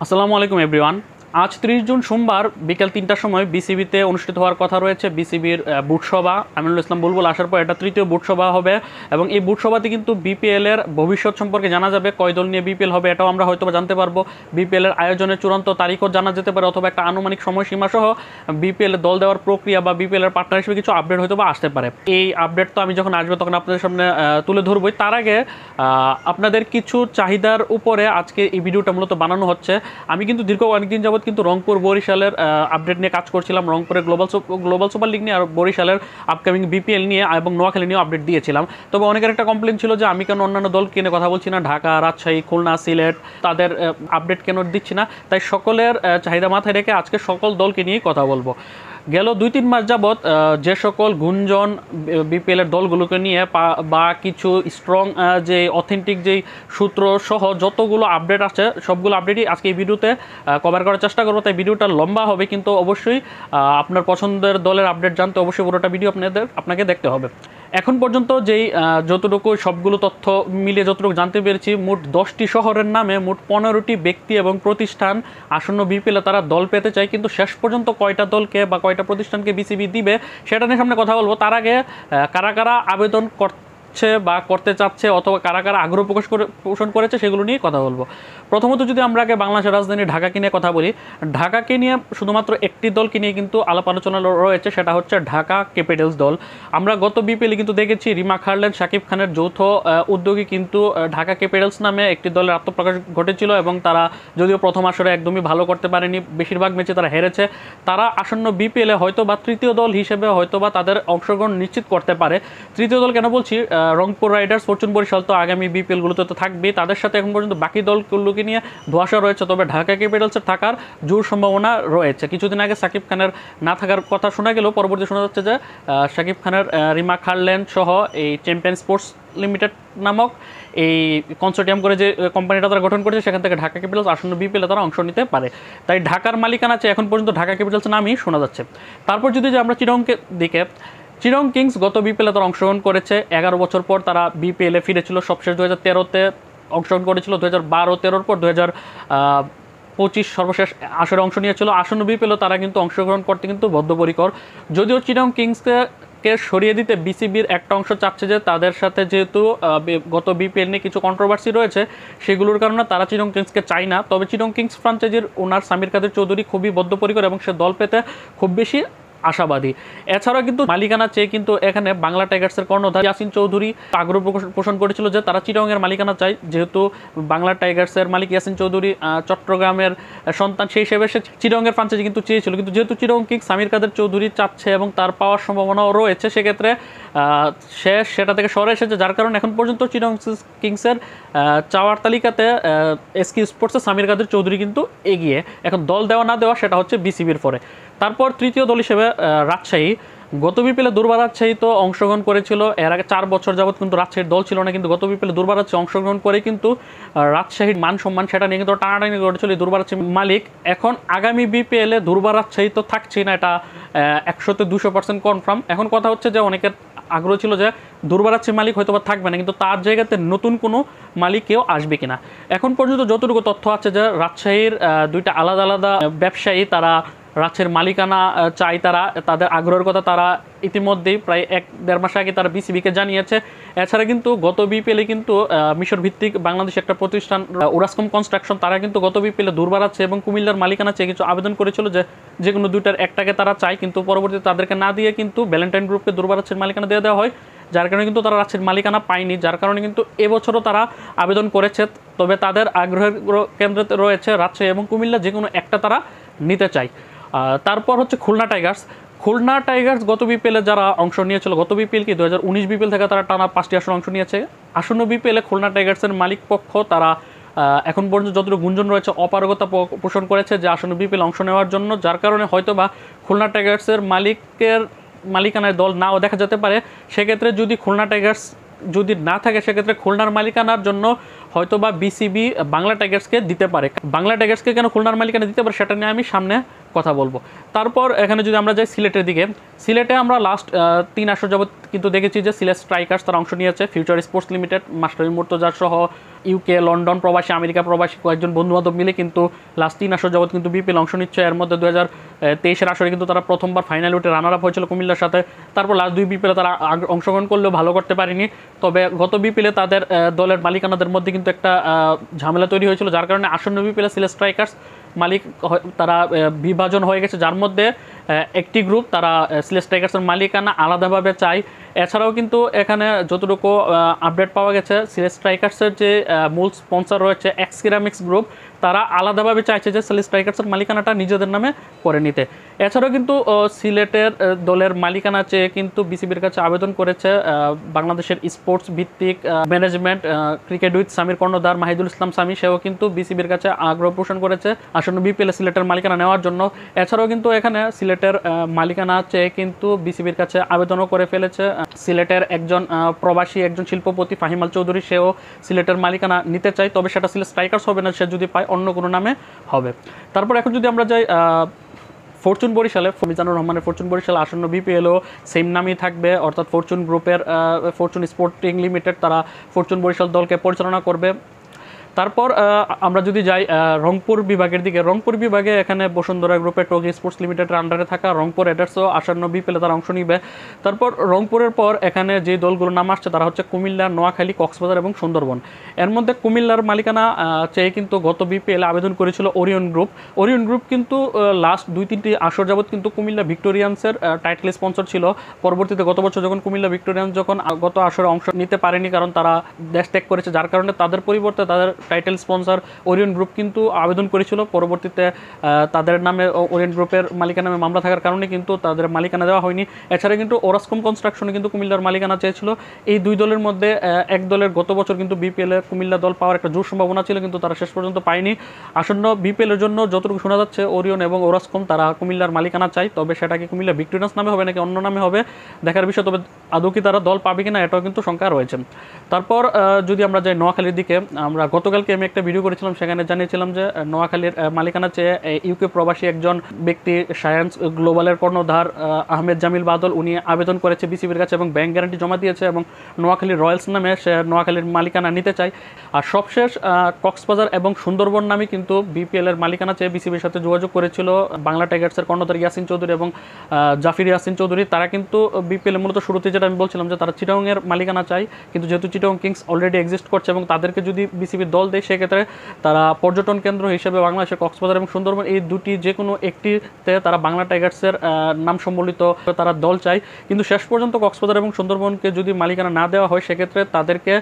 আসসালামু আলাইকুম এভরিওয়ান। আজ 30 জুন সোমবার বিকেল 3টার সময় বিসিবিতে অনুষ্ঠিত হওয়ার কথা রয়েছে বিসিবির বুট সভা। আমিনুল ইসলাম বুলবুল আসার পর এটা তৃতীয় বুট সভা হবে এবং এই বুট সভাতে কিন্তু বিপিএল এর ভবিষ্যৎ সম্পর্কে জানা যাবে। কয় দল নিয়ে বিপিএল হবে এটাও আমরা হয়তো জানতে পারবো। বিপিএল এর আয়োজনের চূড়ান্ত তারিখও জানা যেতে পারে অথবা একটা আনুমানিক সময়সীমা সহ বিপিএল এর দল দেওয়ার প্রক্রিয়া বা বিপিএল এর পার্টনার হিসেবে কিছু আপডেট হয়তো বা আসতে পারে। এই আপডেট তো আমি যখন আসবে তখন আপনাদের সামনে তুলে ধরবই। তার আগে আপনাদের কিছু চাহিদার উপরে আজকে এই ভিডিওটা মূলত বানানো হচ্ছে। আমি কিন্তু দীর্ঘ অনেকদিন যাবত কিন্তু রংপুর বরিশালের আপডেট নিয়ে কাজ করছিলাম, রংপুরের গ্লোবাল সুপার লিগ নিয়ে আর বরিশালের আপকামিং বিপিএল নিয়ে এবং নোয়াখালী নিয়েও আপডেট দিয়েছিলাম। তবে অনেকের একটা কমপ্লেন ছিল যে আমি কেন অন্যান্য দল কিনে কথা বলছি না, ঢাকা, রাজশাহী, খুলনা, সিলেট তাদের আপডেট কেন দিচ্ছি না। তাই সকলের চাহিদা মাথায় রেখে আজকে সকল দলকে নিয়েই কথা বলবো। গেল 2-3 মাস যাবৎ যে সকল গুঞ্জন বিপিএলের দলগুলোকে নিয়ে বা কিছু স্ট্রং যে অথেন্টিক যেই সূত্র সহ যতগুলো আপডেট আছে সবগুলো আপডেটই আজকে এই ভিডিওতে কভার করার চেষ্টা করবো। তাই ভিডিওটা লম্বা হবে, কিন্তু অবশ্যই আপনার পছন্দের দলের আপডেট জানতে অবশ্যই পুরোটা ভিডিও আপনাকে দেখতে হবে। এখন পর্যন্ত যেই যতটুকু সবগুলো তথ্য মিলিয়ে যতটুকু জানতে পেরেছি, মোট 10টি শহরের নামে মোট 15টি ব্যক্তি এবং প্রতিষ্ঠান আসন্ন বিপিএলে তারা দল পেতে চায়। কিন্তু শেষ পর্যন্ত কয়টা দলকে বা কয়টা প্রতিষ্ঠানকে বিসিবি দিবে সেটা নিয়ে সামনে কথা বলবো। তার আগে কারা কারা আবেদন বা করতে চাচ্ছে অথবা কারা কারা আগ্রহ পোষণ করেছে সেগুলো নিয়ে কথা বলবো। প্রথমত যদি আমরা আগে বাংলাদেশের রাজধানী ঢাকাকে নিয়ে কথা বলি, ঢাকাকে নিয়ে শুধুমাত্র একটি দলকে নিয়ে কিন্তু আলাপ আলোচনা রয়েছে, সেটা হচ্ছে ঢাকা ক্যাপিটালস দল। আমরা গত বিপিএলে কিন্তু দেখেছি রিমা খারলেন, শাকিব খানের যৌথ উদ্যোগে কিন্তু ঢাকা ক্যাপিটালস নামে একটি দলের আত্মপ্রকাশ ঘটেছিল এবং তারা যদিও প্রথম আসরে একদমই ভালো করতে পারেনি, বেশিরভাগ ম্যাচে তারা হেরেছে। তারা আসন্ন বিপিএলে হয়তো বা তৃতীয় দল হিসেবে হয়তো বা তাদের অংশগ্রহণ নিশ্চিত করতে পারে। তৃতীয় দল কেন বলছি, রংপুর রাইডার্স, ফরচুন বরিশাল তো আগামী বিপিএলগুলোতে তো থাকবেই, তাদের সাথে এখন পর্যন্ত বাকি দলগুলোকে নিয়ে ধোঁয়াশা রয়েছে। তবে ঢাকা ক্যাপিটালসের থাকার জোর সম্ভাবনা রয়েছে। কিছুদিন আগে শাকিব খানের না থাকার কথা শোনা গেলেও পরবর্তী শোনা যাচ্ছে যে শাকিব খানের রিমা খারলেন সহ এই চ্যাম্পিয়ন স্পোর্টস লিমিটেড নামক এই কনসোর্টিয়াম করে যে কোম্পানিটা তারা গঠন করেছে সেখান থেকে ঢাকা ক্যাপিটালস আসন্ন বিপিএলে তারা অংশ নিতে পারে। তাই ঢাকার মালিকানা আছে এখন পর্যন্ত ঢাকা ক্যাপিটালসের নামই শোনা যাচ্ছে। তারপর যদি যে আমরা চিরংকে দিকে, চিরং কিংস গত বিপিএলে তারা অংশগ্রহণ করেছে 11 বছর পর তারা বিপিএলে ফিরেছিল। সবশেষ 2013-তে অংশগ্রহণ করেছিল, 2012-13 পর 2025 সর্বশেষ আসরে অংশ নিয়েছিল। আসন্ন বিপিএলে তারা কিন্তু অংশগ্রহণ করতে কিন্তু বদ্ধপরিকর। যদিও চিরং কিংসকে সরিয়ে দিতে বিসিবির একটা অংশ চাচ্ছে যে তাদের সাথে যেহেতু গত বিপিএল নিয়ে কিছু কন্ট্রোভার্সি রয়েছে সেগুলোর কারণে তারা চিরং কিংসকে চায় না। তবে চিরং কিংস ফ্রাঞ্চাইজির ওনার সামির কাদের চৌধুরী খুবই বদ্ধপরিকর এবং সে দল পেতে খুব বেশি আশাবাদী। এছাড়াও কিন্তু মালিকানা চেয়ে কিন্তু এখানে বাংলা টাইগার্সের কর্ণধার ইয়াসিন চৌধুরী আগ্রহ পোষণ করেছিল যে তারা চিরংয়ের মালিকানা চায়। যেহেতু বাংলা টাইগার্সের মালিক ইয়াসিন চৌধুরী চট্টগ্রামের সন্তান, সেই হিসেবে সে চিরংয়ের ফ্রাঞ্চাইজি কিন্তু চেয়েছিল। কিন্তু যেহেতু চিরং কিংস সামির কাদের চৌধুরী চাচ্ছে এবং তার পাওয়ার সম্ভাবনাও রয়েছে, সেক্ষেত্রে সে সেটা থেকে সরে এসেছে, যার কারণে এখন পর্যন্ত চিরং কিংসের চাওয়ার তালিকাতে এসকে স্পোর্টসের সামির কাদের চৌধুরী কিন্তু এগিয়ে। এখন দল দেওয়া না দেওয়া সেটা হচ্ছে বিসিবির পরে। তারপর তৃতীয় দল হিসেবে রাজশাহী। গত বিপিএলে দুর্বার রাজশাহী তো অংশগ্রহণ করেছিল, এর আগে 4 বছর যাবৎ কিন্তু রাজশাহীর দল ছিল না, কিন্তু গত বিপিএলে দুর্বার রাজশাহী অংশগ্রহণ করে কিন্তু রাজশাহীর মান সম্মান সেটা নিয়ে কিন্তু টানাটানি করেছিল এই দুর্বার রাজশাহী মালিক। এখন আগামী বিপিএলে দুর্বার রাজশাহী তো থাকছেই না, এটা 100-200% কনফার্ম। এখন কথা হচ্ছে যে অনেকের আগ্রহ ছিল যে দুর্বার রাজশাহী মালিক হয়তো বা থাকবে না, কিন্তু তার জায়গাতে নতুন কোনো মালিক কেউ আসবে কিনা। এখন পর্যন্ত যতটুকু তথ্য আছে যে রাজশাহীর দুইটা আলাদা আলাদা ব্যবসায়ী তারা রাজশাহীর মালিকানা চাই, তারা তাদের আগ্রহের কথা তারা ইতিমধ্যেই প্রায় 1-1.5 মাস আগে তারা বিসিবিকে জানিয়েছে। এছাড়া কিন্তু গত বিপিএলে কিন্তু মিশর ভিত্তিক বাংলাদেশ একটা প্রতিষ্ঠান ওরাসকম কনস্ট্রাকশন, তারা কিন্তু গত বিপিএলে দুর্বার আছে এবং কুমিল্লার মালিকানা চেয়ে কিছু আবেদন করেছিল যে কোনো দুইটার একটাকে তারা চায়, কিন্তু পরবর্তীতে তাদেরকে না দিয়ে কিন্তু ভ্যালেন্টাইন গ্রুপকে দুর্বার আছে মালিকানা দিয়ে দেওয়া হয়, যার কারণে কিন্তু তারা রাজশাহীর মালিকানা পায়নি। যার কারণে কিন্তু এবছরও তারা আবেদন করেছে, তবে তাদের আগ্রহের কেন্দ্রে রয়েছে রাজশাহী এবং কুমিল্লা, যে কোনো একটা তারা নিতে চায়। তারপর হচ্ছে খুলনা টাইগার্স। খুলনা টাইগার্স গত বিপিএলে যারা অংশ নিয়েছিল, গত বিপিএল কি 2019 বিপিএল থেকে তারা টানা 5টি আসনে অংশ নিয়েছে। আসন্ন বিপিএলে খুলনা টাইগার্সের মালিক পক্ষ তারা এখন পর্যন্ত যতটুকু গুঞ্জন রয়েছে অপারগতা পোষণ করেছে যে আসন্ন বিপিএল অংশ নেওয়ার জন্য, যার কারণে হয়তো বা খুলনা টাইগার্সের মালিকানায় দল নাও দেখা যেতে পারে। সেক্ষেত্রে যদি খুলনা টাইগার্স যদি না থাকে, সেক্ষেত্রে খুলনার মালিকানার জন্য হয়তো বা বিসিবি বাংলা টাইগার্সকে দিতে পারে। বাংলা টাইগার্সকে কেন খুলনার মালিকানা দিতে পারে সেটা নিয়ে আমি সামনে কথা বলবো। তারপর এখানে যদি আমরা যাই সিলেটের দিকে, সিলেটে আমরা লাস্ট 3 আসর যাবত কিন্তু দেখেছি যে সিলেট স্ট্রাইকার্স তারা অংশ নিয়েছে, future sports limited, master Murtaza সহ ইউকে, লন্ডন প্রবাসী, আমেরিকা প্রবাসী কয়েকজন বন্ধুবান্ধব মিলে কিন্তু লাস্ট 3 আসর যাবত কিন্তু বিপিএল অংশ নিচ্ছে। এর মধ্যে 2023-এর আসরে কিন্তু তারা প্রথমবার ফাইনালে উঠে রানার আপ হয়েছিল কুমিল্লার সাথে। তারপর লাস্ট 2 বিপিএলে তারা অংশগ্রহণ করলেও ভালো করতে পারেনি। তবে গত বিপিএলে তাদের দলের মালিকানাদের মধ্যে কিন্তু একটা ঝামেলা তৈরি হয়েছিল, যার কারণে আসন্ন বিপিএলে সিলেট স্ট্রাইকার্স মালিক তারা বিভাজন হয়ে গেছে, যার মধ্যে একটি গ্রুপ তারা সিলেট স্ট্রাইকার্সের মালিকানা আলাদাভাবে চায়। এছাড়াও কিন্তু এখানে যতটুকু আপডেট পাওয়া গেছে, সিলেট স্ট্রাইকার্সের যে মূল স্পন্সর রয়েছে এক্স সিরামিক্স গ্রুপ, তারা আলাদাভাবে চাইছে যে সিলেট স্ট্রাইকার্সের মালিকানাটা নিজেদের নামে করে নিতে। এছাড়াও কিন্তু সিলেটের দলের মালিকানা চেয়ে কিন্তু বিসিবির কাছে আবেদন করেছে বাংলাদেশের স্পোর্টস ভিত্তিক ম্যানেজমেন্ট ক্রিকেট উইথ সামির কর্ণধার মাহিদুল ইসলাম সামি, সেও কিন্তু বিসিবির কাছে আগ্রহ পোষণ করেছে আসন্ন বিপিএলে সিলেটের মালিকানা নেওয়ার জন্য। এছাড়াও কিন্তু এখানে সিলেটের মালিকানা চেয়ে কিন্তু বিসিবির কাছে আবেদনও করে ফেলেছে সিলেটের একজন প্রবাসী একজন শিল্পপতি ফাহিমাল চৌধুরী, সেও সিলেটের মালিকানা নিতে চায়, তবে সেটা সিলেট স্ট্রাইকার্স হবে না, সে যদি পায় অন্য কোনো নামে হবে। তারপর এখন যদি আমরা যাই ফরচুন বরিশালে, মিজানুর রহমানের ফরচুন বরিশাল আসন্ন বিপিএলও সেম নামই থাকবে, অর্থাৎ ফরচুন গ্রুপের ফরচুন স্পোর্টিং লিমিটেড তারা ফরচুন বরিশাল দলকে পরিচালনা করবে। তারপর আমরা যদি যাই রংপুর বিভাগের দিকে, রংপুর বিভাগে এখানে বসুন্ধরা গ্রুপের টোগি স্পোর্টস লিমিটেডের আন্ডারে থাকা রংপুর রাইডার্সও আসন্ন বিপিএলে তারা অংশ নিবে। তারপর রংপুরের পর এখানে যে দলগুলোর নাম আসছে তারা হচ্ছে কুমিল্লা, নোয়াখালী, কক্সবাজার এবং সুন্দরবন। এর মধ্যে কুমিল্লার মালিকানা চেয়ে কিন্তু গত বিপিএলে আবেদন করেছিল ওরিয়ন গ্রুপ। ওরিয়ন গ্রুপ কিন্তু লাস্ট 2-3টি আসর যাবত কিন্তু কুমিল্লা ভিক্টোরিয়ান্সের টাইটেল স্পন্সর ছিল। পরবর্তীতে গত বছর যখন কুমিল্লা ভিক্টোরিয়ান্স যখন গত আসরে অংশ নিতে পারেনি, কারণ তারা দেশ ত্যাগ করেছে, যার কারণে তাদের পরিবর্তে তাদের টাইটেল স্পন্সর ওরিয়ন গ্রুপ কিন্তু আবেদন করেছিল। পরবর্তীতে তাদের নামে ওরিয়ন গ্রুপের মালিকানা নামে মামলা থাকার কারণে কিন্তু তাদের মালিকানা দেওয়া হয়নি। এছাড়া কিন্তু ওরাসকম কনস্ট্রাকশনে কিন্তু কুমিল্লার মালিকানা চেয়েছিল। এই দুই দলের মধ্যে এক দলের গত বছর কিন্তু বিপিএলে কুমিল্লা দল পাওয়ার একটা জোর সম্ভাবনা ছিল, কিন্তু তারা শেষ পর্যন্ত পায়নি। আসন্ন বিপিএলের জন্য যতটুকু শোনা যাচ্ছে ওরিয়ন এবং ওরাসকম তারা কুমিল্লার মালিকানা চাই, তবে সেটা কি কুমিল্লা ভিক্টোরিয়ান্স নামে হবে নাকি অন্য নামে হবে দেখার বিষয়। তবে আদৌ কি তারা দল পাবে কিনা এটাও কিন্তু শঙ্কা রয়েছে। তারপর যদি আমরা যাই নোয়াখালীর দিকে, আমরা গতকালকে আমি একটা ভিডিও করেছিলাম, সেখানে জানিয়েছিলাম যে নোয়াখালীর মালিকানা চেয়ে ইউকে প্রবাসী একজন ব্যক্তি সায়েন্স গ্লোবালের কর্ণধার আহমেদ জামিল বাদল, উনি আবেদন করেছে বিসিবির কাছে এবং ব্যাংক গ্যারান্টি জমা দিয়েছে এবং নোয়াখালী রয়্যালস নামে সে নোয়াখালীর মালিকানা নিতে চায়। আর সবশেষ কক্সবাজার এবং সুন্দরবন নামে কিন্তু বিপিএল এর মালিকানা চেয়ে বিসিবির সাথে যোগাযোগ করেছিল বাংলা টাইগার্সের কর্ণধার ইয়াসিন চৌধুরী এবং জাফির ইয়াসিন চৌধুরী। তারা কিন্তু বিপিএল মূলত শুরুতে যেটা আমি বলছিলাম যে তারা চিটাগংয়ের মালিকানা চায়, কিন্তু যেহেতু চিটাগং কিংস অলরেডি এক্সিস্ট করছে এবং তাদেরকে যদি বিসিবির দল দেয়, সেক্ষেত্রে তারা পর্যটন কেন্দ্র হিসেবে বাংলাদেশের কক্সবাজার এবং সুন্দরবন এই দুটি যে কোনো একটিতে তারা বাংলা টাইগার্সের নাম সম্বলিত তারা দল চায়। কিন্তু শেষ পর্যন্ত কক্সবাজার এবং সুন্দরবনকে যদি মালিকানা না দেওয়া হয়, সেক্ষেত্রে তাদেরকে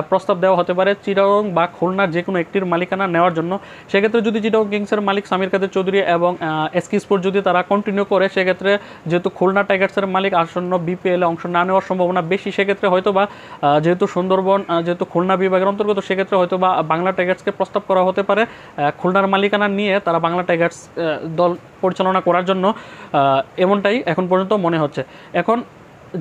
প্রস্তাব দেওয়া হতে পারে চিটাগং বা খুলনার যে কোনো একটির মালিকানা নেওয়ার জন্য। সেক্ষেত্রে যদি চিটাগং কিংসের মালিক সামির কাদের চৌধুরী এবং এসকে স্পোর্ট যদি তারা কন্টিনিউ করে, সেক্ষেত্রে যেহেতু খুলনা টাইগার্সের মালিক আসন্ন বিপিএলে অংশ না নেওয়ার সম্ভাবনা বেশি, সেক্ষেত্রে হয়তো বা যেহেতু সুন্দরবন যেহেতু খুলনা বিভাগের অন্তর্গত, সেক্ষেত্রে হয়তো বা বাংলা টাইগার্সকে প্রস্তাব করা হতে পারে খুলনার মালিকানা নিয়ে তারা বাংলা টাইগার্স দল পরিচালনা করার জন্য, এমনটাই এখন পর্যন্ত মনে হচ্ছে। এখন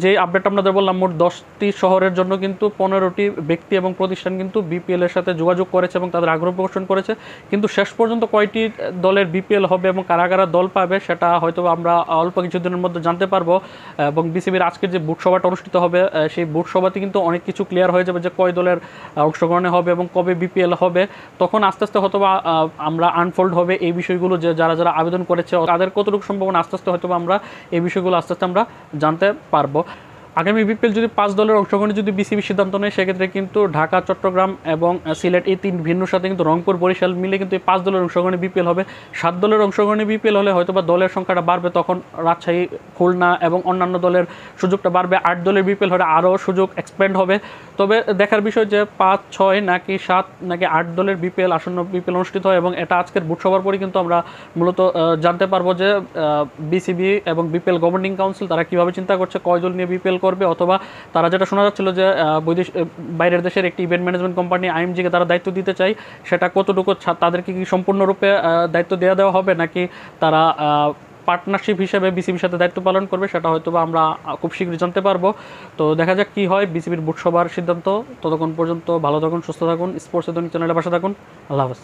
যে আপডেট আপনাদের বললাম, মোট 10টি শহরের জন্য কিন্তু 15টি ব্যক্তি এবং প্রতিষ্ঠান কিন্তু বিপিএল এর সাথে যোগাযোগ করেছে এবং তাদের আগ্রহ প্রদর্শন করেছে। কিন্তু শেষ পর্যন্ত কয়টি দলের বিপিএল হবে এবং কারা কারা দল পাবে সেটা হয়তো আমরা অল্প কিছুদিনের মধ্যে জানতে পারবো। এবং বিসিবির আজকের যে বুট সভাটা অনুষ্ঠিত হবে, সেই বুট সভাতে কিন্তু অনেক কিছু ক্লিয়ার হয়ে যাবে যে কয় দলের অংশগ্রহণে হবে এবং কবে বিপিএল হবে। তখন আস্তে আস্তে হয়তো আমরা আনফোল্ড হবে এই বিষয়গুলো, যে যারা যারা আবেদন করেছে তাদের কতটুকু সম্ভাবনা, আস্তে আস্তে হয়তো আমরা এই বিষয়গুলো আস্তে আস্তে আমরা জানতে পারবো। আগামী বিপিএল যদি 5 দলের অংশগ্রহণে যদি বিসিবি সিদ্ধান্ত নেয়, সেক্ষেত্রে কিন্তু ঢাকা, চট্টগ্রাম এবং সিলেট এই 3 ভিন্নর সাথে কিন্তু রংপুর, বরিশাল মিলে কিন্তু এই 5 দলের অংশগ্রহণে বিপিএল হবে। 7 দলের অংশগ্রহণে বিপিএল হলে হয়তো বা দলের সংখ্যাটা বাড়বে, তখন রাজশাহী, খুলনা এবং অন্যান্য দলের সুযোগটা বাড়বে। 8 দলের বিপিএল হলে আরও সুযোগ এক্সপ্যান্ড হবে। তবে দেখার বিষয় যে 5, 6 নাকি 7 নাকি 8 দলের বিপিএল আসন্ন বিপিএল অনুষ্ঠিত হয়, এবং এটা আজকের বুট সভার পরে কিন্তু আমরা মূলত জানতে পারবো যে বিসিবি এবং বিপিএল গভর্নিং কাউন্সিল তারা কীভাবে চিন্তা করছে, কয় দল নিয়ে বিপিএল করবে, অথবা তারা যেটা শোনা যাচ্ছিল যে বাইরের দেশের একটি ইভেন্ট ম্যানেজমেন্ট কোম্পানি আইএমজিকে তারা দায়িত্ব দিতে চায়, সেটা কতটুকু তাদেরকে কি সম্পূর্ণরূপে দায়িত্ব দেওয়া হবে, নাকি তারা পার্টনারশিপ হিসেবে বিসিবির সাথে দায়িত্ব পালন করবে, সেটা হয়তো বা আমরা খুব শীঘ্রই জানতে পারবো। তো দেখা যাক কী হয় বিসিবির বুট সভার সিদ্ধান্ত। ততক্ষণ পর্যন্ত ভালো থাকুন, সুস্থ থাকুন, স্পোর্টস চ্যানেলে পাশে থাকুন। আল্লাহ হাফেজ।